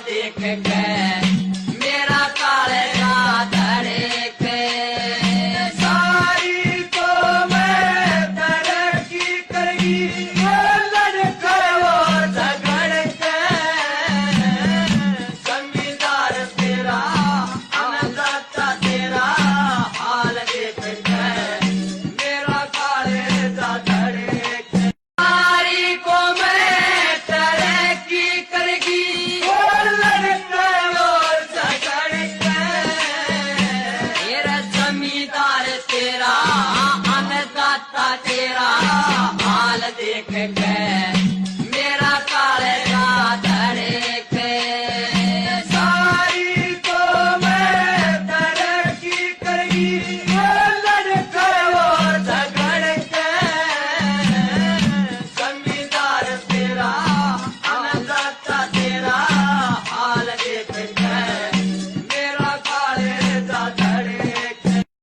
देख के मेरा कालेजा धड़के। सारी को मैं तरक्की करेगी लड़के और झगड़ के। जमींदार तेरा अन्नदाता तेरा हाल देख के मेरा कालेजा धड़के। सारी को मैं तरक्की करेगी लड़के और झगड़ के। मेरा जमींदार तेरा अन्नदाता तेरा हाल देख के मेरा कालेजा धड़के। सारी को मैं तरक्की करेगी